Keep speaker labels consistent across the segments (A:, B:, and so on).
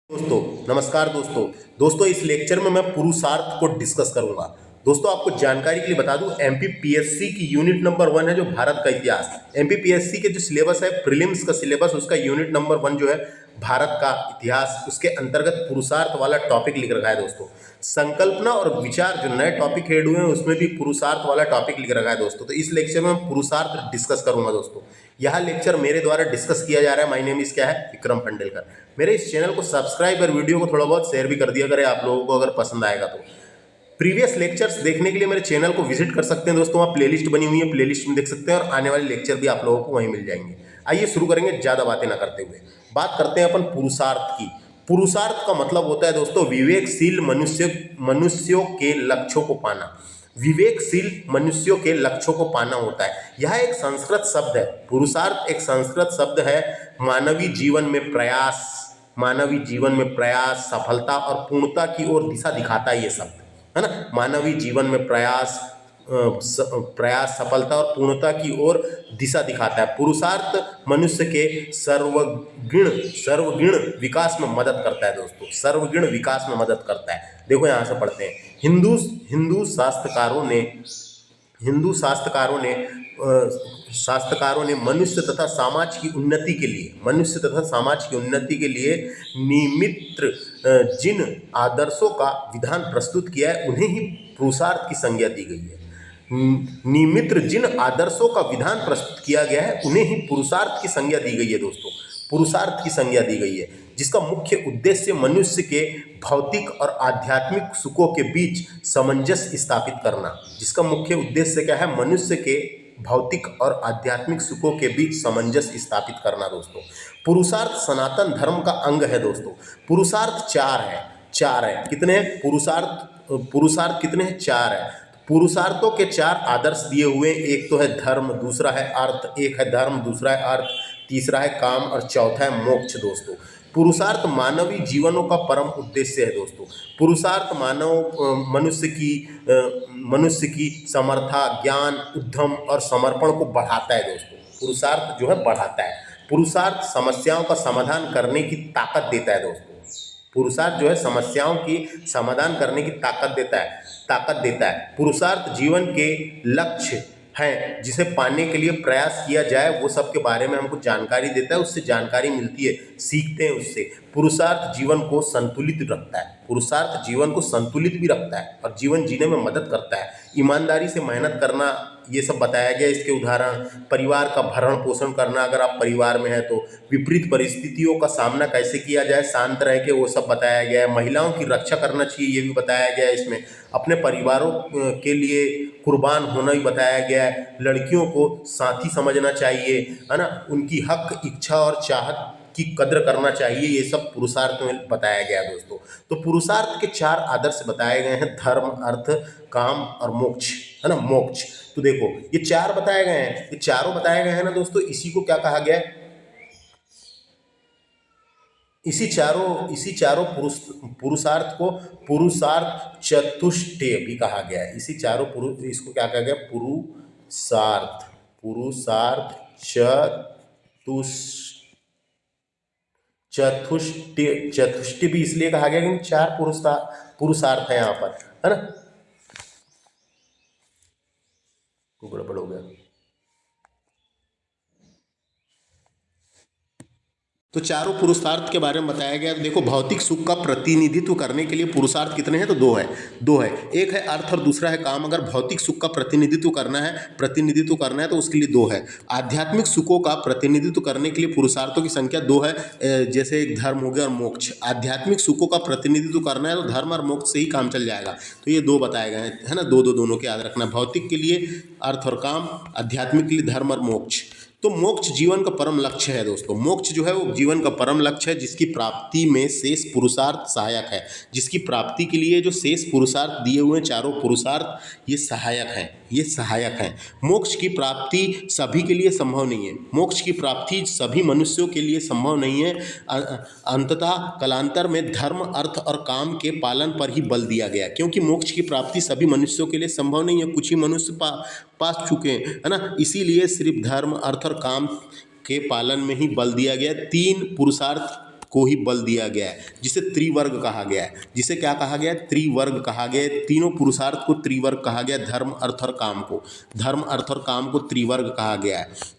A: दोस्तों नमस्कार दोस्तों इस लेक्चर में मैं पुरुषार्थ को डिस्कस करूंगा। दोस्तों आपको जानकारी के लिए बता दूं, एमपीपीएससी की यूनिट नंबर 1 है जो भारत का इतिहास। एमपीपीएससी के जो सिलेबस है, प्रीलिम्स का सिलेबस, उसका यूनिट नंबर 1 जो है भारत का इतिहास, उसके अंतर्गत पुरुषार्थ वाला टॉपिक लिख रखा है। दोस्तों संकल्पना और विचार जो नए टॉपिक ऐड हुए हैं उसमें भी पुरुषार्थ वाला टॉपिक लिख रखा है दोस्तों। तो इस लेक्चर में मैं पुरुषार्थ डिस्कस करूंगा। दोस्तों यह लेक्चर मेरे द्वारा डिस्कस किया जा रहा है। माय नेम इज क्या है, विक्रम फंडेलकर। मेरे इस चैनल को सब्सक्राइब और वीडियो को थोड़ा बहुत शेयर भी कर दिया करें, आप लोगों को अगर पसंद आएगा तो। प्रीवियस लेक्चर्स देखने के लिए मेरे चैनल को विजिट कर सकते हैं दोस्तों। वहाँ प्लेलिस्ट बनी हुई है, प्लेलिस्ट में देख सकते हैं और आने वाले लेक्चर भी आप लोगों को वहीं मिल जाएंगे। आइए शुरू करेंगे, ज़्यादा बातें ना करते हुए। बात करते हैं अपन पुरुषार्थ की। पुरुषार्थ का मतलब होता है दोस्तों विवेकशील मनुष्यों के लक्ष्यों को पाना। विवेकशील मनुष्यों के लक्ष्यों को पाना होता है। यह एक संस्कृत शब्द है। पुरुषार्थ एक संस्कृत शब्द है। मानवीय जीवन में प्रयास, सफलता और पूर्णता की ओर दिशा दिखाता है ये शब्द, है ना। मानवीय जीवन में प्रयास, सफलता और पूर्णता की ओर दिशा दिखाता है। पुरुषार्थ मनुष्य के सर्वगुण विकास में मदद करता है दोस्तों। सर्वगुण विकास में मदद करता है। देखो यहाँ से पढ़ते हैं। शास्त्रकारों ने मनुष्य तथा समाज की उन्नति के लिए निमित्त जिन आदर्शों का विधान प्रस्तुत किया है उन्हें ही पुरुषार्थ की संज्ञा दी गई है। निमित्त जिन आदर्शों का विधान प्रस्तुत किया गया है उन्हें ही पुरुषार्थ की संज्ञा दी गई है दोस्तों। पुरुषार्थ की संज्ञा दी गई है, जिसका मुख्य उद्देश्य मनुष्य के भौतिक और आध्यात्मिक सुखों के बीच सामंजस्य स्थापित करना। जिसका मुख्य उद्देश्य क्या है? मनुष्य के भौतिक और आध्यात्मिक सुखों के बीच सामंजस्य स्थापित करना दोस्तों। पुरुषार्थ सनातन धर्म का अंग है दोस्तों। पुरुषार्थ चार है। कितने हैं पुरुषार्थ कितने हैं? 4 है। पुरुषार्थों के 4 आदर्श दिए हुए। एक तो है धर्म, दूसरा है अर्थ, एक है धर्म, दूसरा है अर्थ, तीसरा है काम और चौथा है मोक्ष दोस्तों। पुरुषार्थ मानवीय जीवनों का परम उद्देश्य है दोस्तों। पुरुषार्थ मनुष्य की समर्था, ज्ञान, उद्यम और समर्पण को बढ़ाता है दोस्तों। पुरुषार्थ जो है बढ़ाता है। पुरुषार्थ समस्याओं का समाधान करने की ताकत देता है दोस्तों। पुरुषार्थ जो है समस्याओं की समाधान करने की ताकत देता है। पुरुषार्थ जीवन के लक्ष्य हैं जिसे पाने के लिए प्रयास किया जाए, वो सब के बारे में हमको जानकारी देता है। उससे जानकारी मिलती है, सीखते हैं उससे। पुरुषार्थ जीवन को संतुलित रखता है। पुरुषार्थ जीवन को संतुलित भी रखता है और जीवन जीने में मदद करता है। ईमानदारी से मेहनत करना, ये सब बताया गया। इसके उदाहरण परिवार का भरण पोषण करना, अगर आप परिवार में हैं तो विपरीत परिस्थितियों का सामना कैसे किया जाए शांत रह के, वो सब बताया गया है। महिलाओं की रक्षा करना चाहिए, ये भी बताया गया है इसमें। अपने परिवारों के लिए कुर्बान होना भी बताया गया है। लड़कियों को साथी समझना चाहिए, है ना। उनकी हक, इच्छा और चाहत की कद्र करना चाहिए। ये सब पुरुषार्थ में बताया गया दोस्तों। तो पुरुषार्थ के 4 आदर्श बताए गए हैं, धर्म, अर्थ, काम और मोक्ष, है ना, मोक्ष। तो देखो ये 4 बताए गए हैं, ये चारों बताए गए हैं ना दोस्तों। इसी को क्या कहा गया है? इसी चारों पुरुषार्थ को पुरुषार्थ चतुष्टय भी कहा गया है। इसी चारों इसको क्या कहा गया? पुरुषार्थ चतुष्टय भी इसलिए कहा गया क्योंकि 4 पुरुषार्थ है यहाँ पर, है ना। गड़बड़ हो गया। तो चारों पुरुषार्थ के बारे में बताया गया। तो देखो भौतिक सुख का प्रतिनिधित्व करने के लिए पुरुषार्थ कितने हैं? तो 2 है। एक है अर्थ और दूसरा है काम। अगर भौतिक सुख का प्रतिनिधित्व करना है तो उसके लिए 2 है। आध्यात्मिक सुखों का प्रतिनिधित्व करने के लिए पुरुषार्थों की संख्या 2 है। जैसे एक धर्म हो गया और मोक्ष। आध्यात्मिक सुखों का प्रतिनिधित्व करना है तो धर्म और मोक्ष से ही काम चल जाएगा। तो ये 2 बताए गए हैं, है ना। दोनों के याद रखना। भौतिक के लिए अर्थ और काम, आध्यात्मिक के लिए धर्म और मोक्ष। तो मोक्ष जीवन का परम लक्ष्य है दोस्तों। मोक्ष जो है वो जीवन का परम लक्ष्य है, जिसकी प्राप्ति में शेष पुरुषार्थ सहायक है। जिसकी प्राप्ति के लिए जो शेष पुरुषार्थ दिए हुए चारों पुरुषार्थ ये सहायक हैं। मोक्ष की प्राप्ति सभी के लिए संभव नहीं है। मोक्ष की प्राप्ति सभी मनुष्यों के लिए संभव नहीं है। अंततः कालांतर में धर्म, अर्थ और काम के पालन पर ही बल दिया गया, क्योंकि मोक्ष की प्राप्ति सभी मनुष्यों के लिए संभव नहीं है। कुछ ही मनुष्य पास चुके हैं, है ना। इसीलिए सिर्फ धर्म, अर्थ और काम के पालन में ही बल दिया गया। 3 पुरुषार्थ को ही बल दिया गया है, जिसे त्रिवर्ग कहा गया है। जिसे क्या कहा गया है? त्रिवर्ग कहा गया है। तीनों पुरुषार्थ को त्रिवर्ग कहा गया है। धर्म, अर्थ और काम को, धर्म, अर्थ और काम को त्रिवर्ग कहा गया है।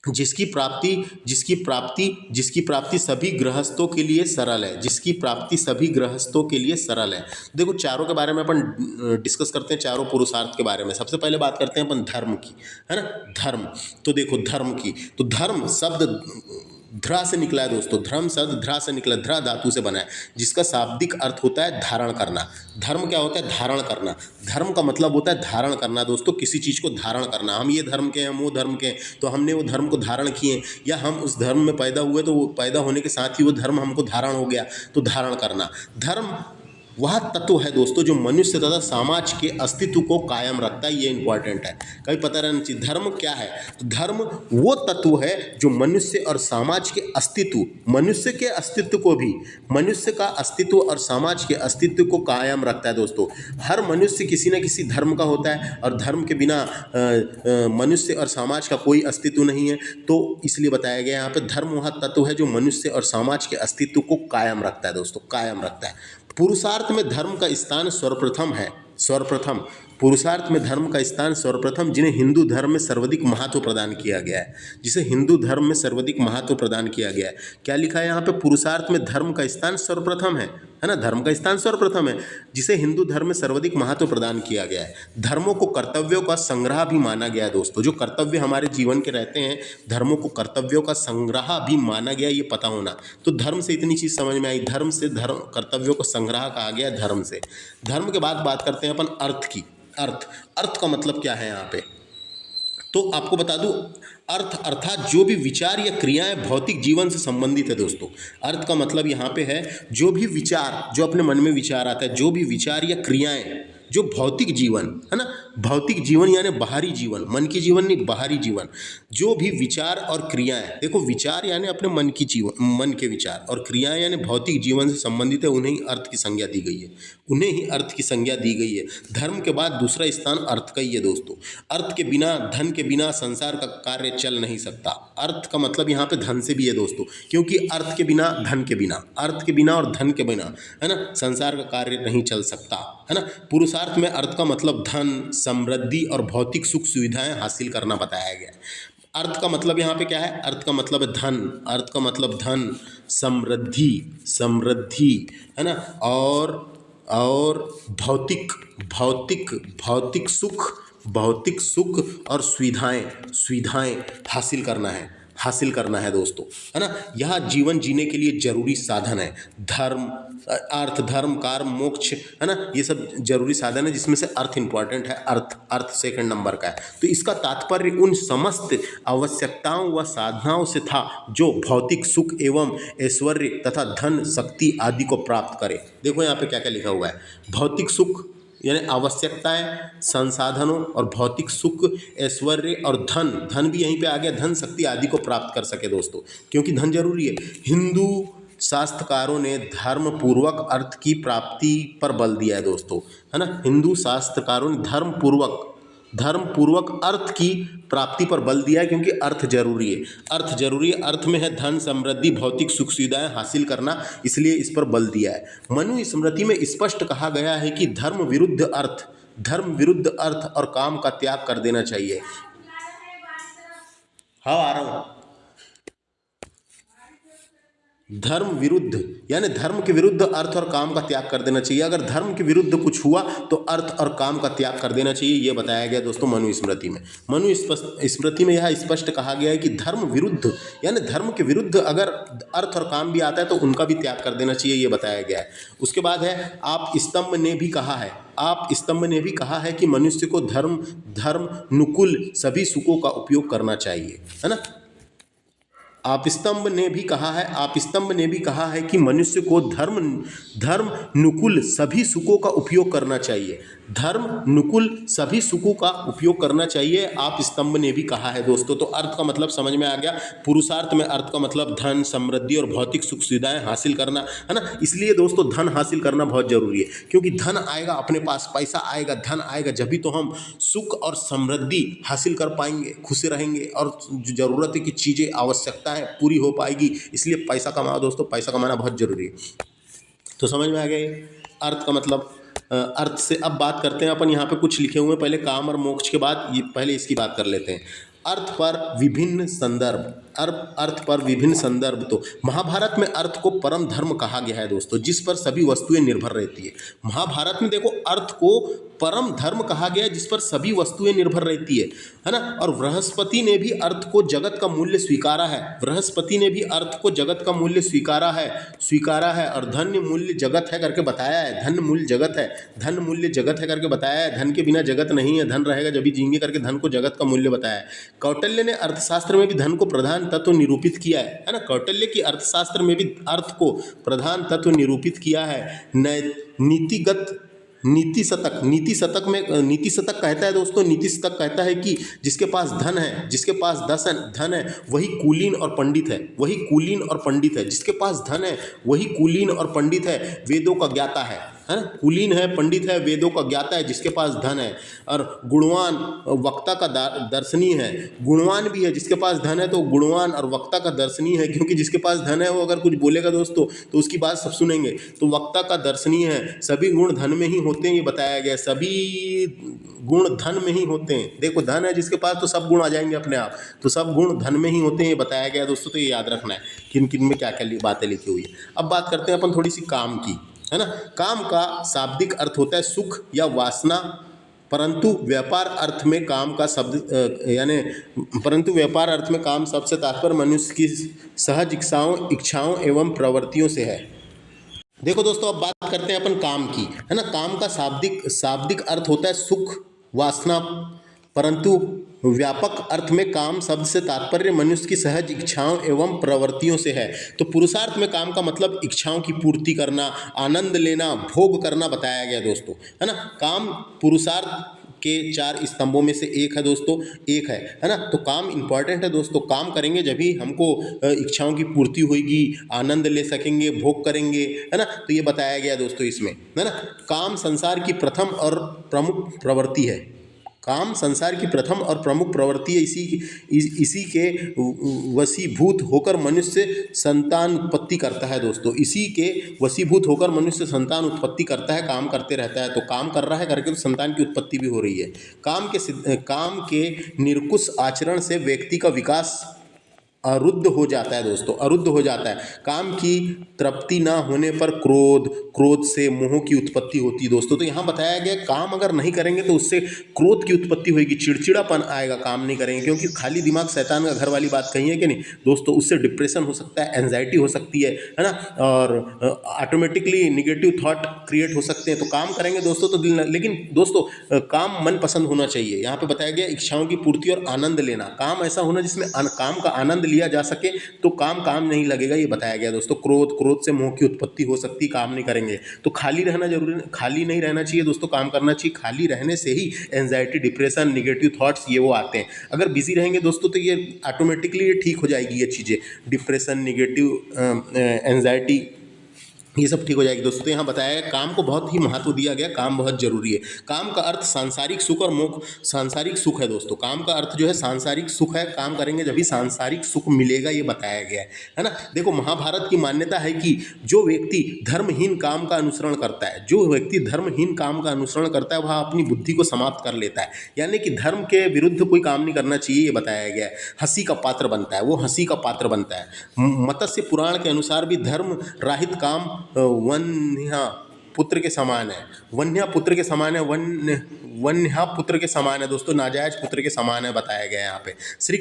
A: जिसकी प्राप्ति सभी गृहस्थों के लिए सरल है, जिसकी प्राप्ति सभी गृहस्थों के लिए सरल है। देखो चारों के बारे में अपन डिस्कस करते हैं, चारों पुरुषार्थ के बारे में। सबसे पहले बात करते हैं अपन धर्म की, है ना। धर्म, तो देखो धर्म की, तो धर्म शब्द ध्रा से निकला है दोस्तों। धर्म शब्द ध्रा से निकला, ध्रा धातु से बना है, जिसका शाब्दिक अर्थ होता है धारण करना। धर्म क्या होता है? धारण करना। धर्म का मतलब होता है धारण करना दोस्तों, किसी चीज़ को धारण करना। हम ये धर्म के हैं, हम वो धर्म के हैं, तो हमने वो धर्म को धारण किए, या हम उस धर्म में पैदा हुए तो वो पैदा होने के साथ ही वो धर्म हमको धारण हो गया, तो धारण करना। धर्म वह तत्व है दोस्तों जो मनुष्य तथा समाज के अस्तित्व को कायम रखता है। ये इंपॉर्टेंट है, कभी पता रहना चाहिए। धर्म क्या है? तो धर्म वो तत्व है जो मनुष्य और समाज के अस्तित्व, मनुष्य के अस्तित्व को भी, मनुष्य का अस्तित्व और समाज के अस्तित्व को कायम रखता है दोस्तों। हर मनुष्य किसी न किसी धर्म का होता है, और धर्म के बिना मनुष्य और समाज का कोई अस्तित्व नहीं है। तो इसलिए बताया गया यहाँ पे, धर्म वह तत्व है जो मनुष्य और समाज के अस्तित्व को कायम रखता है दोस्तों, कायम रखता है। पुरुषार्थ में धर्म का स्थान सर्वप्रथम है, सर्वप्रथम। पुरुषार्थ में धर्म का स्थान सर्वप्रथम, जिन्हें हिंदू धर्म में सर्वाधिक महत्व प्रदान किया गया है, जिसे हिंदू धर्म में सर्वाधिक महत्व प्रदान किया गया है। क्या लिखा है यहाँ पे? पुरुषार्थ में धर्म का स्थान सर्वप्रथम है ना। धर्म का स्थान सर्वप्रथम है, जिसे हिंदू धर्म में सर्वाधिक महत्व प्रदान किया गया है। धर्मों को कर्तव्यों का संग्रह भी माना गया है दोस्तों। जो कर्तव्य हमारे जीवन के रहते हैं, धर्मों को कर्तव्यों का संग्रह भी माना गया, ये पता होना। तो धर्म से इतनी चीज़ समझ में आई, धर्म से धर्म, कर्तव्यों को संग्रह कहा गया धर्म से। धर्म के बाद बात करते हैं अपन अर्थ की। अर्थ का मतलब क्या है यहाँ पे? तो आपको बता दूं, अर्थ अर्थात जो भी विचार या क्रियाएं भौतिक जीवन से संबंधित है दोस्तों। अर्थ का मतलब यहाँ पे है जो भी विचार, जो अपने मन में विचार आता है, जो भी विचार या क्रियाएं जो भौतिक जीवन है ना, भौतिक जीवन यानी बाहरी जीवन, मन की जीवन नहीं, बाहरी जीवन। जो भी विचार और क्रियाएं, देखो विचार यानी अपने मन की जीवन, मन के विचार, और क्रियाएं यानी भौतिक जीवन से संबंधित है, उन्हें ही अर्थ की संज्ञा दी गई है, उन्हें ही अर्थ की संज्ञा दी गई है। धर्म के बाद दूसरा स्थान अर्थ का ही है दोस्तों। अर्थ के बिना, धन के बिना संसार का कार्य चल नहीं सकता। अर्थ का मतलब यहाँ पे धन से भी है दोस्तों, क्योंकि अर्थ के बिना, धन के बिना, अर्थ के बिना और धन के बिना, है ना, संसार का कार्य नहीं चल सकता, है ना। पुरुषार्थ में अर्थ का मतलब धन, समृद्धि और भौतिक सुख सुविधाएं हासिल करना बताया गया। अर्थ का मतलब यहाँ पे क्या है? अर्थ का मतलब है धन, अर्थ का मतलब धन, समृद्धि, समृद्धि, है ना, और भौतिक, भौतिक, भौतिक सुख, भौतिक सुख और सुविधाएं हासिल करना है, हासिल करना है दोस्तों, है ना। यह जीवन जीने के लिए जरूरी साधन है। धर्म, अर्थ, धर्म, कर्म, मोक्ष, है ना, ये सब जरूरी साधन है, जिसमें से अर्थ इंपॉर्टेंट है। अर्थ सेकंड नंबर का है। तो इसका तात्पर्य उन समस्त आवश्यकताओं व साधनाओं से था जो भौतिक सुख एवं ऐश्वर्य तथा धन, शक्ति आदि को प्राप्त करे। देखो यहाँ पे क्या क्या लिखा हुआ है। भौतिक सुख यानी आवश्यकताएं, संसाधनों और भौतिक सुख, ऐश्वर्य और धन, धन भी यहीं पे आ गया, धन, शक्ति आदि को प्राप्त कर सके दोस्तों, क्योंकि धन जरूरी है। हिंदू शास्त्रकारों ने धर्म पूर्वक अर्थ की प्राप्ति पर बल दिया है दोस्तों, है ना। हिंदू शास्त्रकारों ने धर्म पूर्वक अर्थ की प्राप्ति पर बल दिया है, क्योंकि अर्थ जरूरी है, अर्थ जरूरी है। अर्थ में है धन, समृद्धि, भौतिक सुख सुविधाएं हासिल करना, इसलिए इस पर बल दिया है। मनु स्मृति में स्पष्ट कहा गया है कि धर्म विरुद्ध अर्थ और काम का त्याग कर देना चाहिए। हाँ आ रहा हूँ। धर्म विरुद्ध यानी धर्म के विरुद्ध अर्थ और काम का त्याग कर देना चाहिए। अगर धर्म के विरुद्ध कुछ हुआ तो अर्थ और काम का त्याग कर देना चाहिए, ये बताया गया दोस्तों मनु स्मृति में। मनु स्मृति में यह स्पष्ट कहा गया है कि धर्म विरुद्ध यानी धर्म के विरुद्ध अगर अर्थ और काम भी आता है तो उनका भी त्याग कर देना चाहिए, ये बताया गया है। उसके बाद है आप स्तंभ ने भी कहा है कि मनुष्य को धर्म नुकुल सभी सुखों का उपयोग करना चाहिए, है ना। आप स्तंभ ने भी कहा है कि मनुष्य को धर्म नुकुल सभी सुखों का उपयोग करना चाहिए। धर्म नुकुल सभी सुखों का उपयोग करना चाहिए, आप स्तंभ ने भी कहा है दोस्तों। तो अर्थ का मतलब समझ में आ गया। पुरुषार्थ में अर्थ का मतलब धन, समृद्धि और भौतिक सुख सुविधाएं हासिल करना, है ना। इसलिए दोस्तों धन हासिल करना बहुत जरूरी है, क्योंकि धन आएगा अपने पास, पैसा आएगा, धन आएगा, जब भी तो हम सुख और समृद्धि हासिल कर पाएंगे, खुश रहेंगे और जो ज़रूरत की चीज़ें आवश्यकता है पूरी हो पाएगी। इसलिए पैसा कमाओ दोस्तों, पैसा कमाना बहुत जरूरी है। तो समझ में आ गया ये अर्थ का मतलब। अर्थ से अब बात करते हैं अपन, यहाँ पे कुछ लिखे हुए हैं पहले काम और मोक्ष के बाद, ये पहले इसकी बात कर लेते हैं। अर्थ पर विभिन्न संदर्भ, अर्थ पर विभिन्न संदर्भ। तो महाभारत में अर्थ को परम धर्म कहा गया है दोस्तों, जिस पर सभी वस्तुएं निर्भर रहती है। महाभारत में देखो अर्थ को परम धर्म कहा गया है, जिस पर सभी वस्तुएं निर्भर रहती है ना। और बृहस्पति ने भी अर्थ को जगत का मूल्य स्वीकारा है, बृहस्पति ने भी अर्थ को जगत का मूल्य स्वीकारा है और धन्य मूल्य जगत है करके बताया है। धन मूल्य जगत है, धन मूल्य जगत है करके बताया है। धन के बिना जगत नहीं है, धन रहेगा जब भी जिएंगे करके धन को जगत का मूल्य बताया है। कौटिल्य ने अर्थशास्त्र में भी धन को प्रधान तत्व निरूपित किया है ना। कौटिल्य की अर्थशास्त्र में भी अर्थ को प्रधान तत्व निरूपित किया है। नीति शतक कहता है दोस्तों, नीति शतक कहता है कि जिसके पास धन है, धन है वही कुलीन और पंडित है, जिसके पास धन है वही कुलीन और पंडित है, वेदों का ज्ञाता है ना। कुलीन है, पंडित है, वेदों का ज्ञाता है जिसके पास धन है। और गुणवान वक्ता का दर्शनीय है, गुणवान भी है जिसके पास धन है, तो गुणवान और वक्ता का दर्शनीय है, क्योंकि जिसके पास धन है वो अगर कुछ बोलेगा दोस्तों तो उसकी बात सब सुनेंगे। तो वक्ता का दर्शनीय है। सभी गुण धन में ही होते हैं, ये बताया गया, सभी गुण धन में ही होते हैं। देखो धन है जिसके पास तो सब गुण आ जाएंगे अपने आप, तो सब गुण धन में ही होते हैं, ये बताया गया दोस्तों। तो ये याद रखना है किन किन में क्या क्या बातें लिखी हुई है। अब बात करते हैं अपन थोड़ी सी काम की, है ना। काम का शाब्दिक अर्थ होता है सुख या वासना, परंतु व्यापार अर्थ में काम का शब्द व्यापार अर्थ में काम शब्द से तात्पर्य मनुष्य की सहज इच्छाओं एवं प्रवृत्तियों से है। देखो दोस्तों अब बात करते हैं अपन काम की, है ना। काम का शाब्दिक अर्थ होता है सुख, वासना, परंतु व्यापक अर्थ में काम शब्द से तात्पर्य मनुष्य की सहज इच्छाओं एवं प्रवृत्तियों से है। तो पुरुषार्थ में काम का मतलब इच्छाओं की पूर्ति करना, आनंद लेना, भोग करना बताया गया दोस्तों, है ना। काम पुरुषार्थ के 4 स्तंभों में से एक है दोस्तों, है ना। तो काम इंपॉर्टेंट है दोस्तों, काम करेंगे जब भी हमको इच्छाओं की पूर्ति होगी, आनंद ले सकेंगे, भोग करेंगे, है ना। तो ये बताया गया दोस्तों इसमें, है ना। काम संसार की प्रथम और प्रमुख प्रवृत्ति है, काम संसार की प्रथम और प्रमुख प्रवृत्ति है। इसी के वशीभूत होकर मनुष्य संतान उत्पत्ति करता है दोस्तों, इसी के वशीभूत होकर मनुष्य संतान उत्पत्ति करता है, काम करते रहता है। तो काम कर रहा है करके तो संतान की उत्पत्ति भी हो रही है। काम के निरकुश आचरण से व्यक्ति का विकास अरुद्ध हो जाता है दोस्तों, अरुद्ध हो जाता है। काम की तृप्ति ना होने पर क्रोध से मोह की उत्पत्ति होती है दोस्तों। तो यहाँ बताया गया काम अगर नहीं करेंगे तो उससे क्रोध की उत्पत्ति होगी, चिड़चिड़ापन आएगा काम नहीं करेंगे, क्योंकि खाली दिमाग शैतान का घर वाली बात कही है कि नहीं दोस्तों। उससे डिप्रेशन हो सकता है, एंजाइटी हो सकती है ना, और ऑटोमेटिकली निगेटिव थॉट क्रिएट हो सकते हैं। तो काम करेंगे दोस्तों तो लेकिन दोस्तों काम मन पसंद होना चाहिए। यहाँ पे बताया गया इच्छाओं की पूर्ति और आनंद लेना, काम ऐसा होना जिसमें काम का आनंद लिया जा सके, तो काम नहीं लगेगा, ये बताया गया दोस्तों। क्रोध से मोह की उत्पत्ति हो सकती, काम नहीं करेंगे तो खाली रहना जरूरी, खाली नहीं रहना चाहिए दोस्तों, काम करना चाहिए। खाली रहने से ही एंजाइटी, डिप्रेशन, निगेटिव थॉट्स ये वो आते हैं। अगर बिजी रहेंगे दोस्तों तो ये ऑटोमेटिकली ये ठीक हो जाएगी, ये चीज़ें, डिप्रेशन, निगेटिव एंजाइटी, ये सब ठीक हो जाएगी दोस्तों। तो यहाँ बताया गया काम को बहुत ही महत्व दिया गया, काम बहुत जरूरी है। काम का अर्थ सांसारिक सुख और मोक्ष, सांसारिक सुख है दोस्तों। काम का अर्थ जो है सांसारिक सुख है, काम करेंगे जब भी सांसारिक सुख मिलेगा, ये बताया गया है ना। देखो महाभारत की मान्यता है कि जो व्यक्ति धर्महीन काम का अनुसरण करता है, वह अपनी बुद्धि को समाप्त कर लेता है, यानी कि धर्म के विरुद्ध कोई काम नहीं करना चाहिए, ये बताया गया है। हंसी का पात्र बनता है, वो हंसी का पात्र बनता है। मत्स्य पुराण के अनुसार भी धर्म राहित काम वन्या पुत्र के समान है, वन्या पुत्र के समान है दोस्तों, नाजायज पुत्र के समान है, बताया गया है यहाँ पे। श्री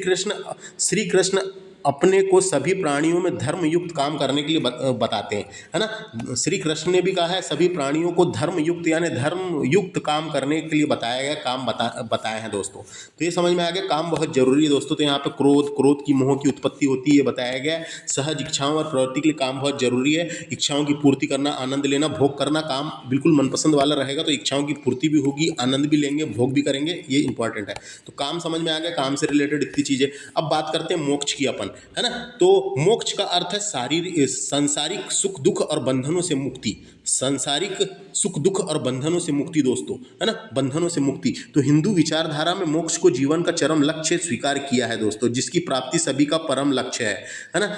A: कृष्ण अपने को सभी प्राणियों में धर्म युक्त काम करने के लिए बताते हैं, है ना। श्री कृष्ण ने भी कहा है सभी प्राणियों को धर्म युक्त यानी धर्म युक्त काम करने के लिए बताया गया, काम बताए हैं दोस्तों। तो ये समझ में आ गया काम बहुत जरूरी है दोस्तों। तो यहाँ पे क्रोध की मोह की उत्पत्ति होती है बताया गया है। सहज इच्छाओं और प्रवृत्ति के लिए काम बहुत जरूरी है। इच्छाओं की पूर्ति करना, आनंद लेना, भोग करना, काम बिल्कुल मनपसंद वाला रहेगा तो इच्छाओं की पूर्ति भी होगी, आनंद भी लेंगे, भोग भी करेंगे, ये इंपॉर्टेंट है। तो काम समझ में आ गया, काम से रिलेटेड इतनी चीजें। अब बात करते हैं मोक्ष की अपन, है ना। तो मोक्ष का अर्थ है सांसारिक सुख दुख और बंधनों से मुक्ति, सांसारिक सुख दुख और बंधनों से मुक्ति दोस्तों, है ना, बंधनों से मुक्ति। तो हिंदू विचारधारा में मोक्ष को जीवन का चरम लक्ष्य स्वीकार किया है दोस्तों, जिसकी प्राप्ति सभी का परम लक्ष्य है ना।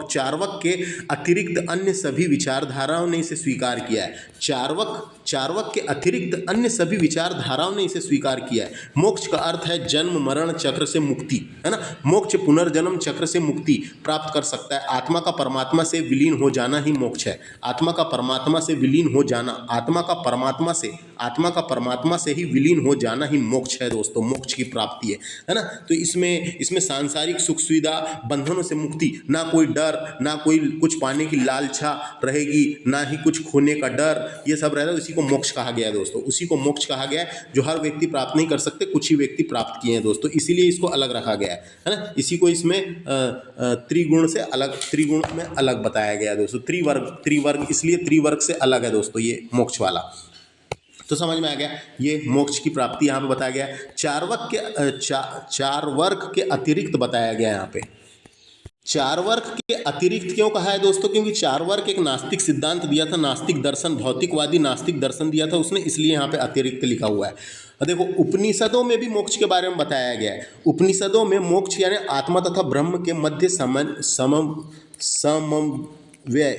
A: चार्वक के अतिरिक्त अन्य सभी विचारधाराओं ने इसे स्वीकार किया है। चार्वक के अतिरिक्त अन्य सभी विचारधाराओं ने इसे स्वीकार किया है। मोक्ष का अर्थ है जन्म मरण चक्र से मुक्ति, है ना। मोक्ष पुनर्जन्म चक्र से मुक्ति प्राप्त कर सकता है। आत्मा का परमात्मा से विलीन हो जाना ही मोक्ष है। आत्मा का परमात्मा से विलीन हो जाना, आत्मा का परमात्मा से ही विलीन हो जाना ही मोक्ष है दोस्तों, मोक्ष की प्राप्ति है ना। तो इसमें सांसारिक सुख सुविधा, बंधनों से मुक्ति, ना कोई डर, ना कोई कुछ पाने की लालसा रहेगी, ना ही कुछ खोने का डर, ये सब रहता है। उसी को मोक्ष कहा गया है दोस्तों, उसी को मोक्ष कहा गया है जो हर व्यक्ति प्राप्त नहीं कर सकते, कुछ ही व्यक्ति प्राप्त किए हैं दोस्तों, इसीलिए इसको अलग रखा गया है ना। इसी को इसमें त्रिगुण में अलग बताया गया है दोस्तों। त्रिवर्ग इसलिए त्रिवर्ग से अलग है दोस्तों ये मोक्ष वाला। तो समझ में आ गया, ये मोक्ष की प्राप्ति यहाँ पे बताया गया है। चार वर्ग के अतिरिक्त बताया गया है यहाँ पे। चार वर्ग के अतिरिक्त क्यों कहा है दोस्तों? क्योंकि चार वर्ग एक नास्तिक सिद्धांत दिया था, नास्तिक दर्शन, भौतिकवादी नास्तिक दर्शन दिया था उसने, इसलिए यहाँ पे अतिरिक्त लिखा हुआ है। और देखो उपनिषदों में भी मोक्ष के बारे में बताया गया है। उपनिषदों में मोक्ष यानी आत्मा तथा ब्रह्म के मध्य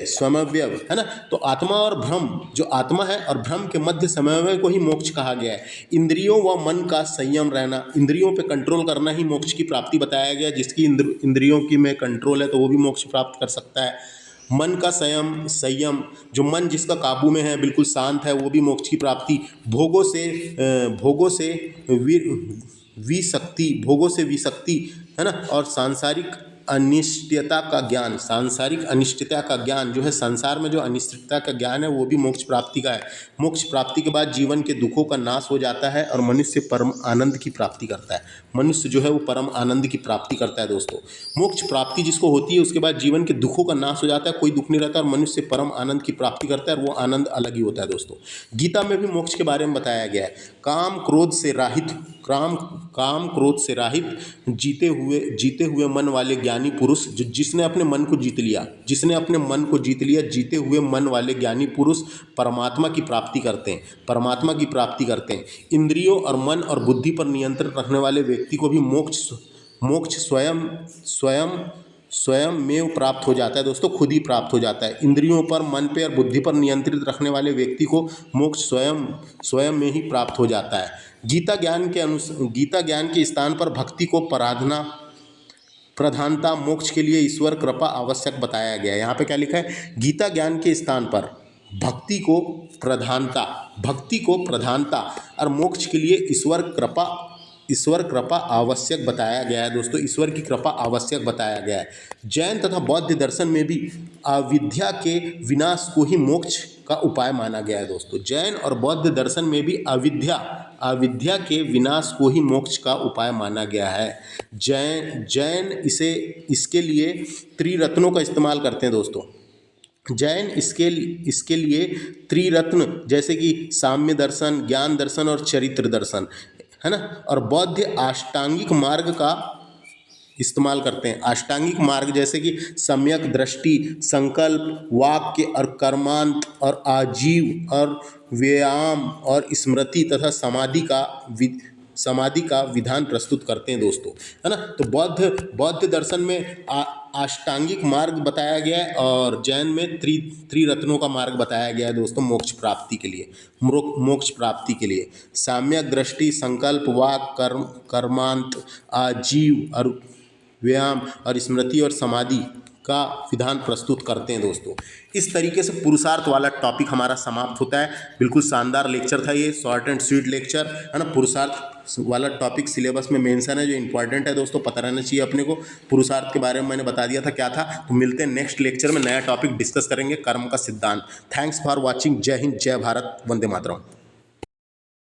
A: समव्यय, है ना। तो आत्मा और ब्रह्म, जो आत्मा है और ब्रह्म के मध्य समन्वय को ही मोक्ष कहा गया है। इंद्रियों व मन का संयम रहना, इंद्रियों पे कंट्रोल करना ही मोक्ष की प्राप्ति बताया गया। जिसकी इंद्रियों की में कंट्रोल है तो वो भी मोक्ष प्राप्त कर सकता है। मन का संयम, जो मन जिसका काबू में है, बिल्कुल शांत है, वो भी मोक्ष की प्राप्ति। भोगों से विशक्ति, है ना। और सांसारिक अनिष्टता का ज्ञान जो है, संसार में जो अनिष्टता का ज्ञान है वो भी मोक्ष प्राप्ति का है। मोक्ष प्राप्ति के बाद जीवन के दुखों का नाश हो जाता है और मनुष्य परम आनंद की प्राप्ति करता है। मनुष्य जो है वो परम आनंद की प्राप्ति करता है दोस्तों। मोक्ष प्राप्ति जिसको होती है उसके बाद जीवन के दुखों का नाश हो जाता है, कोई दुख नहीं रहता और मनुष्य परम आनंद की प्राप्ति करता है और वो आनंद अलग ही होता है दोस्तों। गीता में भी मोक्ष के बारे में बताया गया है। काम क्रोध से राहित जीते हुए मन वाले ज्ञानी पुरुष, जिसने अपने मन को जीत लिया, जीते हुए मन वाले ज्ञानी पुरुष परमात्मा की प्राप्ति करते हैं। इंद्रियों और मन और बुद्धि पर नियंत्रण रखने वाले व्यक्ति को भी मोक्ष स्वयं में प्राप्त हो जाता है दोस्तों, खुद ही प्राप्त हो जाता है। इंद्रियों पर, मन पे और बुद्धि पर नियंत्रित रखने वाले व्यक्ति को मोक्ष स्वयं में ही प्राप्त हो जाता है। गीता ज्ञान के स्थान पर भक्ति को प्रधानता, मोक्ष के लिए ईश्वर कृपा आवश्यक बताया गया है। यहाँ पे क्या लिखा है? गीता ज्ञान के स्थान पर भक्ति को प्रधानता और मोक्ष के लिए ईश्वर कृपा आवश्यक बताया गया है दोस्तों। ईश्वर की कृपा आवश्यक बताया गया है। जैन तथा बौद्ध दर्शन में भी अविद्या के विनाश को ही मोक्ष का उपाय माना गया है दोस्तों। जैन और बौद्ध दर्शन में भी अविद्या के विनाश को ही मोक्ष का उपाय माना गया है। जैन इसके लिए त्रिरत्नों का इस्तेमाल करते हैं दोस्तों। जैन इसके लिए त्रिरत्न जैसे कि साम्य दर्शन, ज्ञान दर्शन और चरित्र दर्शन, है ना। और बौद्ध अष्टांगिक मार्ग का इस्तेमाल करते हैं। अष्टांगिक मार्ग जैसे कि सम्यक दृष्टि, संकल्प, वाक्य और कर्मांत और आजीव और व्यायाम और स्मृति तथा समाधि का विधान प्रस्तुत करते हैं दोस्तों, है ना। तो बौद्ध दर्शन में अष्टांगिक मार्ग बताया गया है और जैन में त्रिरत्नों का मार्ग बताया गया है दोस्तों मोक्ष प्राप्ति के लिए। साम्यक दृष्टि, संकल्प, वाक, कर्मांत, आजीव और व्यायाम और स्मृति और समाधि का विधान प्रस्तुत करते हैं दोस्तों। इस तरीके से पुरुषार्थ वाला टॉपिक हमारा समाप्त होता है। बिल्कुल शानदार लेक्चर था ये, शॉर्ट एंड स्वीट लेक्चर, है ना। पुरुषार्थ वाला टॉपिक सिलेबस में मेंशन है जो इंपॉर्टेंट है दोस्तों, पता रहना चाहिए अपने को। पुरुषार्थ के बारे में मैंने बता दिया था क्या था। तो मिलते हैं नेक्स्ट लेक्चर में, नया टॉपिक डिस्कस करेंगे, कर्म का सिद्धांत। Thanks for watching. जय हिंद, जय भारत, वंदे मातरम।